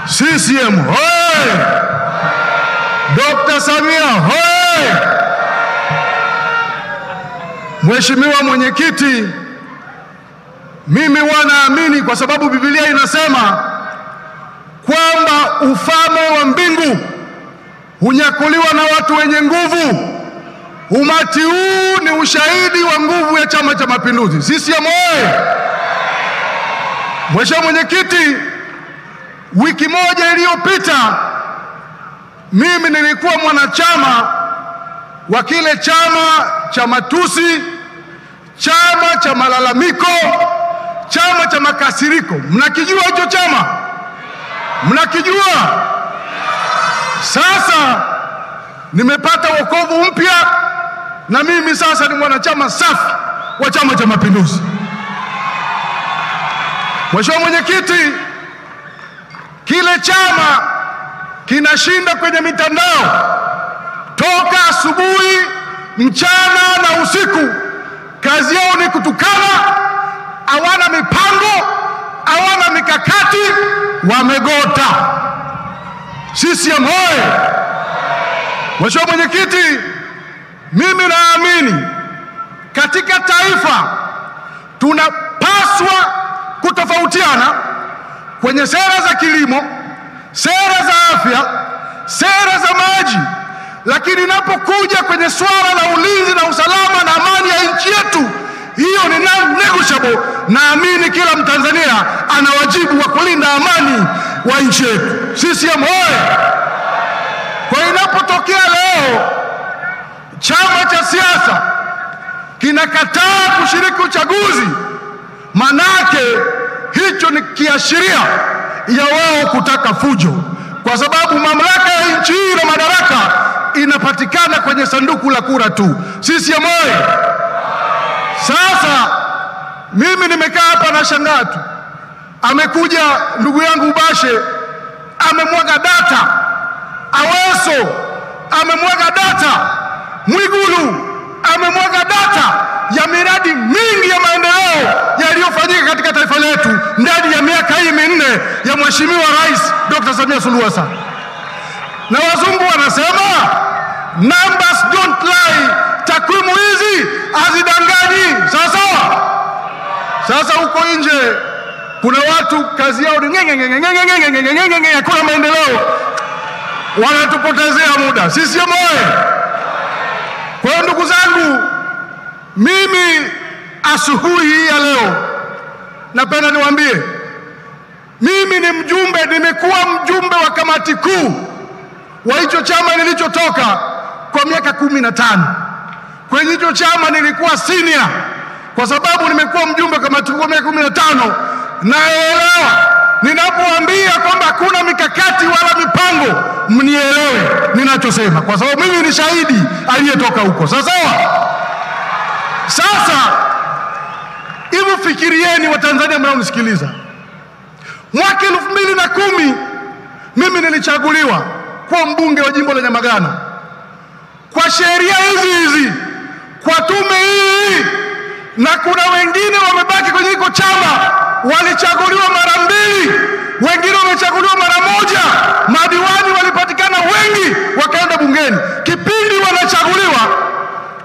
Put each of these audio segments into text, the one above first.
CCM hoye! Dr. Samia hoye! Mheshimiwa Mwenyekiti, mimi wanaamini kwa sababu Biblia inasema kwamba ufalme wa mbingu hunyakuliwa na watu wenye nguvu. Umati huu ni ushahidi wa nguvu ya Chama cha Mapinduzi. CCM hoye! Mheshimiwa Mwenyekiti, wiki moja iliyopita mimi nilikuwa mwanachama wa kile chama cha matusi, chama cha malalamiko, chama cha makasiriko. Mnakijua hicho chama? Mnakijua? Sasa nimepata wokovu mpya na mimi sasa ni mwanachama safi wa Chama cha Mapinduzi. Mheshimiwa Mwenyekiti, kile chama kinashinda kwenye mitandao toka asubuhi, mchana na usiku. Kazi yao ni kutukana, hawana mipango, hawana mikakati, wamegota. CCM hoye! Mheshimiwa Mwenyekiti, mimi naamini katika taifa tunapaswa kutofautiana kwenye sera za kilimo, sera za afya, sera za maji, lakini inapokuja kwenye swala la ulinzi na usalama na amani ya nchi yetu, hiyo ni non-negotiable. Naamini kila Mtanzania ana wajibu wa kulinda amani wa nchi yetu. CCM hoye! Kwa inapotokea leo chama cha siasa kinakataa kushiriki uchaguzi, manake hicho ni kiashiria ya wao kutaka fujo, kwa sababu mamlaka ya nchi hii na madaraka inapatikana kwenye sanduku la kura tu. CCM hoye! Sasa mimi nimekaa hapa na shangaa tu, amekuja ndugu yangu Bashe amemwaga data, Aweso amemwaga data, Mwigulu amemwaga data ya miradi mingi ya maendeleo yaliyofanyika katika taifa letu ndani ya miaka hii minne ya Mheshimiwa Rais Dr. Samia Suluhu Hassan. Na wazungu wanasema numbers don't lie, takwimu hizi hazidanganyi. Sawa? Sasa huko nje kuna watu kazi yao ni hakuna maendeleo, wanatupotezea muda. CCM hoye! Kwa hiyo ndugu zangu, mimi asubuhi hii ya leo napenda niwaambie, mimi ni mjumbe, nimekuwa mjumbe wa kamati kuu wa hicho chama nilichotoka kwa miaka 15. Kwenye hicho chama nilikuwa senior kwa sababu nimekuwa mjumbe wa kamati kuu kwa miaka 15. Naelewa ninapoambia kwamba hakuna mikakati wala mipango, mnielewe ninachosema, kwa sababu mimi ni shahidi aliyetoka huko. Sawa? Sasa hivyo fikirieni Watanzania mnaonisikiliza, mwaka 2010 mimi nilichaguliwa kuwa mbunge wa jimbo la Nyamagana kwa sheria hizi, kwa tume hii, na kuna wengine wamebaki kwenye hiko chama walichaguliwa mara 2, wengine wamechaguliwa mara 1, madiwani walipatikana wengi wakaenda bungeni. Kipindi wanachaguliwa,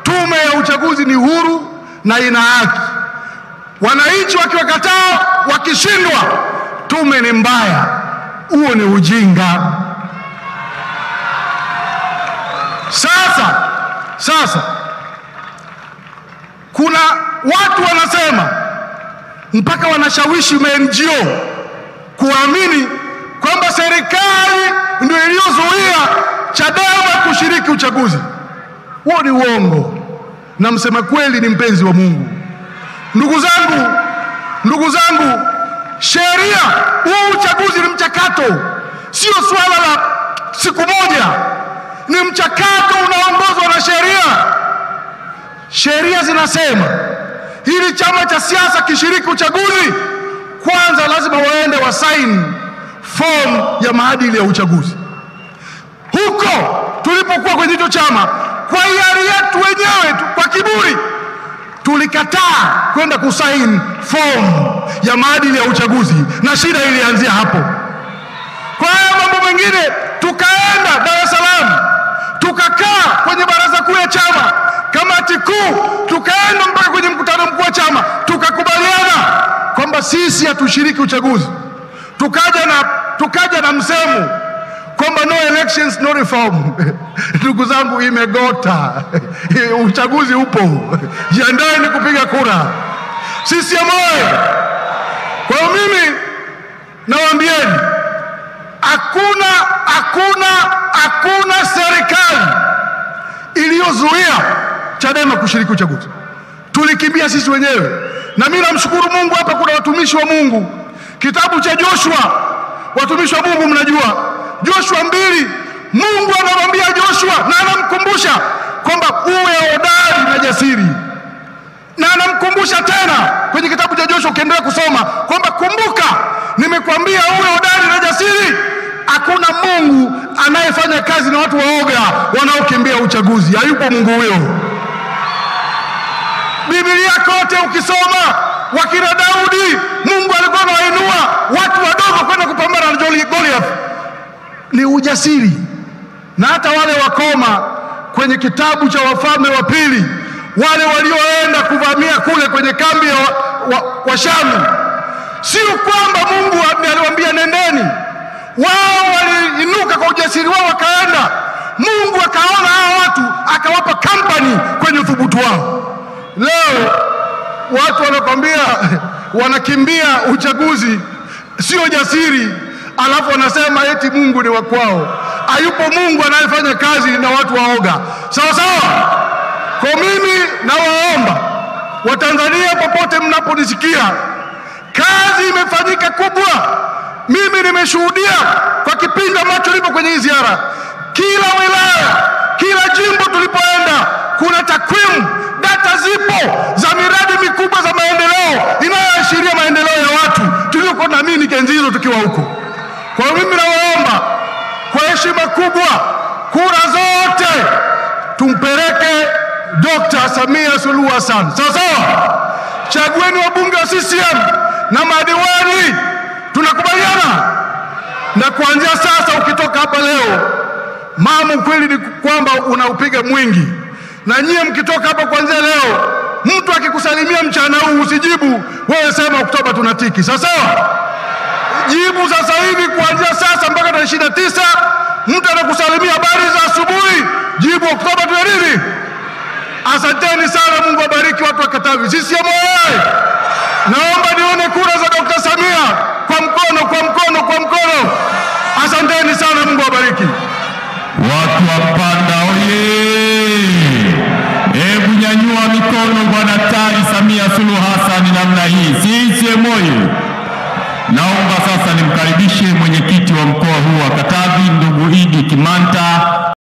tume ya uchaguzi ni huru na ina haki. Wananchi wakiwakataa, wakishindwa, tume ni mbaya. Huo ni ujinga. Sasa kuna watu wanasema mpaka wanashawishi NGO kuamini kwamba serikali ndio iliyozuia Chadema kushiriki uchaguzi. Huo ni uongo, na msema kweli ni mpenzi wa Mungu. Ndugu zangu, sheria, huu uchaguzi ni mchakato, sio swala la siku moja. Ni mchakato unaongozwa na sheria. Sheria zinasema ili chama cha siasa kishiriki uchaguzi, kwanza lazima waende wasaini form ya maadili ya uchaguzi. Huko tulipokuwa kwenye hicho chama, kwa hiari yetu wenyewe, kwa kiburi, tulikataa kwenda kusaini form ya maadili ya uchaguzi, na shida ilianzia hapo. Kwa nyingine tukaenda Dar es Salaam, tukakaa kwenye baraza kuu ya chama, kamati kuu, tukaenda mpaka kwenye mkutano mkuu wa chama, tukakubaliana kwamba sisi hatushiriki uchaguzi. Tukaja na msemo kwamba no elections no reform. Ndugu zangu, imegota. Uchaguzi upo, jiandaeni kupiga kura. Sisi moyo. Kwa hiyo mimi nawaambieni, hakuna serikali iliyozuia Chadema kushiriki uchaguzi. Tulikimbia sisi wenyewe. Na mimi namshukuru Mungu, hapa kuna watumishi wa Mungu. Kitabu cha Joshua, watumishi wa Mungu mnajua Joshua 2, Mungu anamwambia Joshua na anamkumbusha kwamba uwe hodari na jasiri. Na anamkumbusha tena kwenye kitabu cha Joshua, ukiendelea kusoma, kwamba kumbuka, nimekwambia uwe hodari na jasiri. Hakuna Mungu anayefanya kazi na watu waoga wanaokimbia uchaguzi. Hayupo Mungu huyo. Biblia kote ukisoma, wakina Daudi, Mungu alikuwa anawainua watu wadogo kwenda kupambana na Goliath. Ni ujasiri. Na hata wale wakoma kwenye kitabu cha Wafalme wa Pili, wale walioenda kuvamia kule kwenye kambi ya wa Shamu, sio kwamba Mungu aliwaambia nendeni. Wao waliinuka kwa ujasiri wao wakaenda. Mungu akaona hao watu, akawapa company kwenye uthubutu wao. Leo watu wanakwambia wanakimbia uchaguzi, sio jasiri, alafu wanasema eti Mungu ni wa kwao. Hayupo Mungu anayefanya kazi na watu waoga. Sawa sawa? Kwa mimi nawaomba Watanzania popote mnaponisikia, kazi imefanyika kubwa. Mimi nimeshuhudia kwa kipindi ambacho nipo kwenye hii ziara, kila wilaya, kila jimbo tulipoenda, kuna takwimu, data zipo za miradi mikubwa za maendeleo inayoashiria maendeleo ya watu tuliokuwa naamini kenzi hizo tukiwa huko. Kwa hiyo mimi nawaomba kwa heshima kubwa, kura zote tumpeleke Dr. Samia Suluhu Hassan. Sasa chagueni wabunge wa CCM na madiwani. Tunakubaliana? Na kuanzia sasa ukitoka hapa leo, mama, kweli ni kwamba unaupiga mwingi. Na nyie mkitoka hapa kuanzia leo, mtu akikusalimia mchana huu usijibu, wewe sema Oktoba tunatiki. Sasa jibu sasa hivi kuanzia sasa mpaka tarehe 29, mtu anakusalimia habari za asubuhi, jibu Oktoba tunatiki. Asanteni sana, Mungu abariki watu wa Katavi. Sisi moyo. Naomba nione kura za Dr. Samia kwa mkono. Asanteni sana, Mungu abariki. Watu wa Mpanda oye! Hebu nyanyua mikono kwa Daktari Samia Suluhu Hassan namna hii. Sisi moyo. Naomba sasa nimkaribishe mwenyekiti wa mkoa huu wa Katavi, ndugu Idi Kimanta.